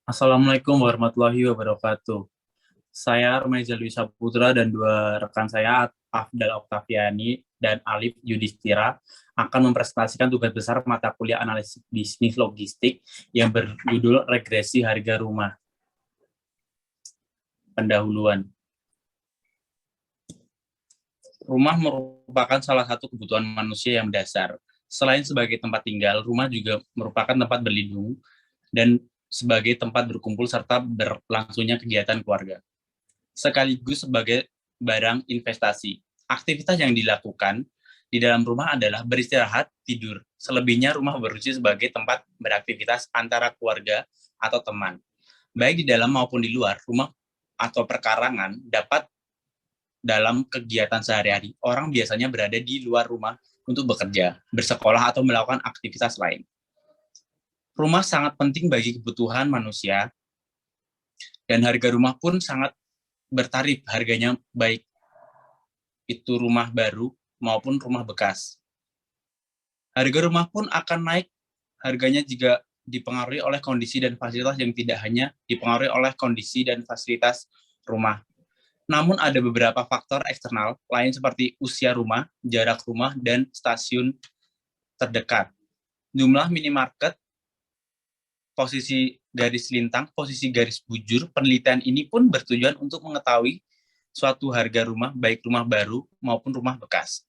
Assalamualaikum warahmatullahi wabarakatuh. Saya Remaja Dwi Saputra dan dua rekan saya, Afdal Oktaviani dan Alif Yudhistira, akan mempresentasikan tugas besar mata kuliah analisis bisnis logistik yang berjudul Regresi Harga Rumah. Pendahuluan. Rumah merupakan salah satu kebutuhan manusia yang mendasar. Selain sebagai tempat tinggal, rumah juga merupakan tempat berlindung dan sebagai tempat berkumpul serta berlangsungnya kegiatan keluarga, sekaligus sebagai barang investasi. Aktivitas yang dilakukan di dalam rumah adalah beristirahat, tidur. Selebihnya rumah berfungsi sebagai tempat beraktivitas antara keluarga atau teman. Baik di dalam maupun di luar, rumah atau perkarangan dapat dalam kegiatan sehari-hari. Orang biasanya berada di luar rumah untuk bekerja, bersekolah, atau melakukan aktivitas lain. Rumah sangat penting bagi kebutuhan manusia, dan harga rumah pun sangat bertarif harganya, baik itu rumah baru maupun rumah bekas. Harga rumah pun akan naik harganya jika dipengaruhi oleh kondisi dan fasilitas yang tidak hanya dipengaruhi oleh kondisi dan fasilitas rumah. Namun ada beberapa faktor eksternal lain seperti usia rumah, jarak rumah, dan stasiun terdekat. Jumlah minimarket, posisi garis lintang, posisi garis bujur. Penelitian ini pun bertujuan untuk mengetahui suatu harga rumah, baik rumah baru maupun rumah bekas.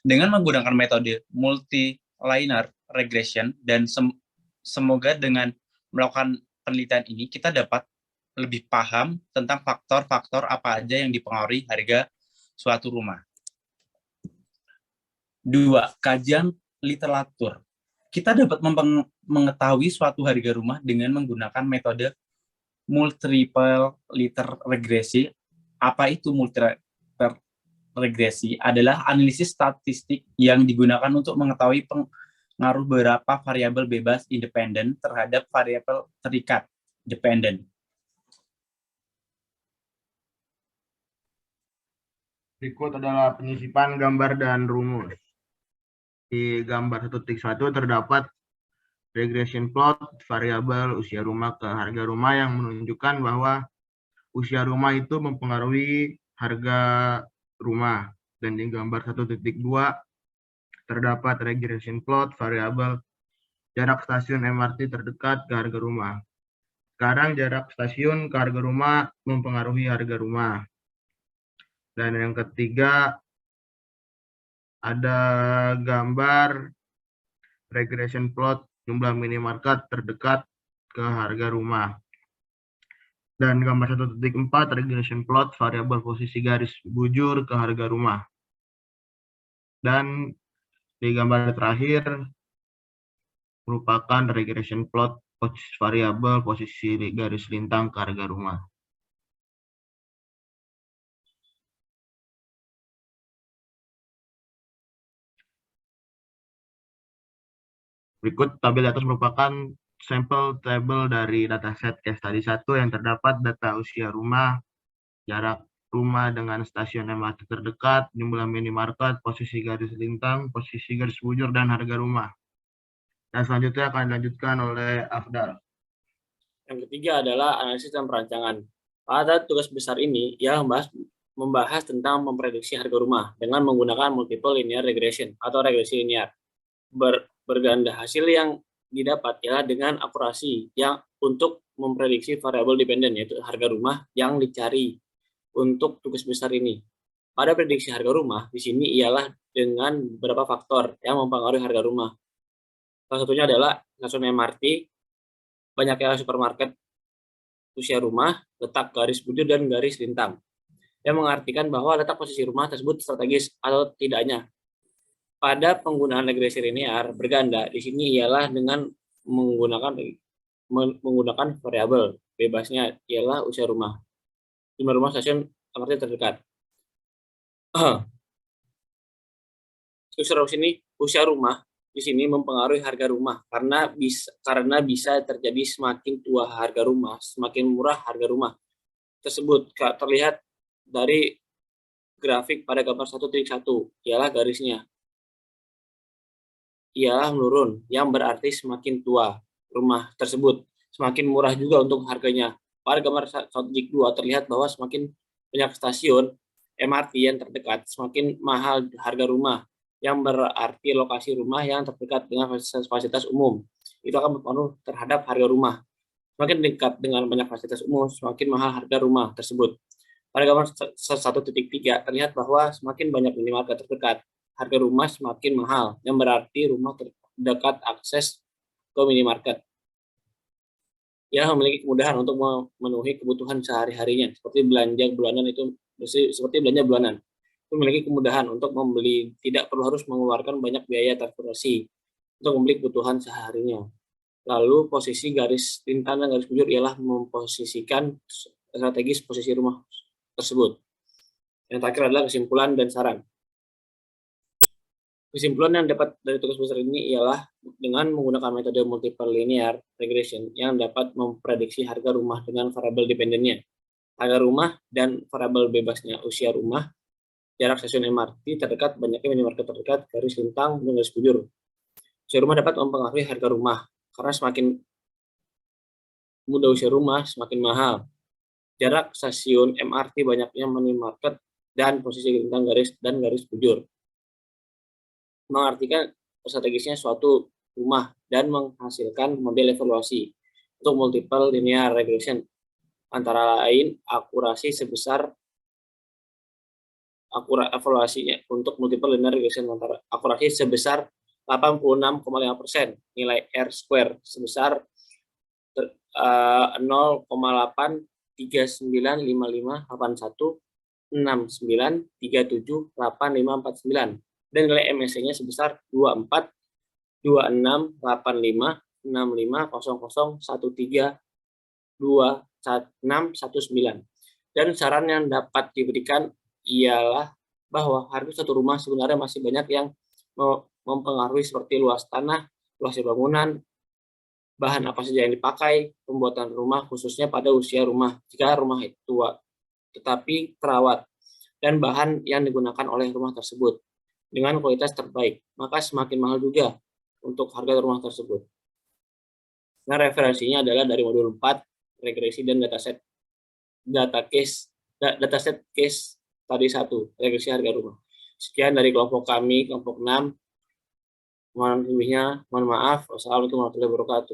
Dengan menggunakan metode multi-linear regression, dan semoga dengan melakukan penelitian ini, kita dapat lebih paham tentang faktor-faktor apa aja yang dipengaruhi harga suatu rumah. 2. Kajian literatur. Kita dapat mengetahui suatu harga rumah dengan menggunakan metode multiple linear regresi. Apa itu multiple regresi? Adalah analisis statistik yang digunakan untuk mengetahui pengaruh beberapa variabel bebas independen terhadap variabel terikat dependen. Berikut adalah penyisipan gambar dan rumus. Di gambar 1.1 terdapat regression plot variabel usia rumah ke harga rumah yang menunjukkan bahwa usia rumah itu mempengaruhi harga rumah. Dan di gambar 1.2 terdapat regression plot variabel jarak stasiun MRT terdekat ke harga rumah. Sekarang jarak stasiun ke harga rumah mempengaruhi harga rumah. Dan yang ketiga ada gambar regression plot jumlah minimarket terdekat ke harga rumah. Dan gambar 1.4 regression plot variabel posisi garis bujur ke harga rumah. Dan di gambar terakhir merupakan regression plot variabel posisi garis lintang ke harga rumah. Berikut tabel atas merupakan sampel table dari dataset case study 1 yang terdapat data usia rumah, jarak rumah dengan stasiun MRT terdekat, jumlah minimarket, posisi garis lintang, posisi garis bujur, dan harga rumah. Dan selanjutnya akan dilanjutkan oleh Afdal. Yang ketiga adalah analisis dan perancangan. Pada tugas besar ini, ia membahas tentang memprediksi harga rumah dengan menggunakan multiple linear regression atau regresi linear. Berganda hasil yang didapat ialah dengan akurasi yang untuk memprediksi variabel dependen, yaitu harga rumah yang dicari untuk tugas besar ini. Pada prediksi harga rumah di sini ialah dengan beberapa faktor yang mempengaruhi harga rumah. Salah satunya adalah stasiun MRT, banyaknya supermarket, usia rumah, letak garis bujur, dan garis lintang. Yang mengartikan bahwa letak posisi rumah tersebut strategis atau tidaknya. Pada penggunaan regresi linear berganda di sini ialah dengan menggunakan variabel bebasnya ialah usia rumah, jumlah rumah stasiun MRT terdekat. Usia rumah di sini mempengaruhi harga rumah karena bisa terjadi semakin tua harga rumah, semakin murah harga rumah tersebut. Terlihat dari grafik pada gambar 1.1 ialah garisnya ialah menurun, yang berarti semakin tua rumah tersebut. semakin murah juga untuk harganya. Pada gambar 1.2 terlihat bahwa semakin banyak stasiun MRT yang terdekat, semakin mahal harga rumah, yang berarti lokasi rumah yang terdekat dengan fasilitas umum. Itu akan berpengaruh terhadap harga rumah. Semakin dekat dengan banyak fasilitas umum, semakin mahal harga rumah tersebut. Pada gambar 1.3 terlihat bahwa semakin banyak minimarket terdekat, harga rumah semakin mahal, yang berarti rumah terdekat akses ke minimarket yang memiliki kemudahan untuk memenuhi kebutuhan sehari-harinya, seperti belanja bulanan itu memiliki kemudahan untuk membeli, tidak perlu harus mengeluarkan banyak biaya transportasi untuk membeli kebutuhan seharinya. Lalu posisi garis lintang dan garis bujur ialah memposisikan strategis posisi rumah tersebut. Yang terakhir adalah kesimpulan dan saran. Kesimpulan yang dapat dari tugas besar ini ialah dengan menggunakan metode multiple linear regression yang dapat memprediksi harga rumah dengan variabel dependennya, harga rumah dan variabel bebasnya, usia rumah, jarak stasiun MRT terdekat, banyaknya minimarket terdekat, garis lintang, dan garis bujur. Usia rumah dapat mempengaruhi harga rumah, karena semakin muda usia rumah, semakin mahal. Jarak stasiun MRT, banyaknya minimarket, dan posisi lintang garis dan garis bujur. Mengartikan strategisnya suatu rumah dan menghasilkan model evaluasi untuk multiple linear regression, antara lain evaluasinya untuk multiple linear regression antara akurasi sebesar 86,5%, nilai R square sebesar 0,839558169378549 dan nilai MSC-nya sebesar 24266500132619. Dan saran yang dapat diberikan ialah bahwa harga satu rumah sebenarnya masih banyak yang mempengaruhi, seperti luas tanah, luas bangunan, bahan apa saja yang dipakai, pembuatan rumah khususnya pada usia rumah jika rumah itu tua tetapi terawat, dan bahan yang digunakan oleh rumah tersebut dengan kualitas terbaik, maka semakin mahal juga untuk harga rumah tersebut. Nah, referensinya adalah dari modul 4, regresi dan dataset case tadi 1, regresi harga rumah. Sekian dari kelompok kami, kelompok 6. Mohon lebihnya, mohon maaf. Wassalamualaikum warahmatullahi wabarakatuh.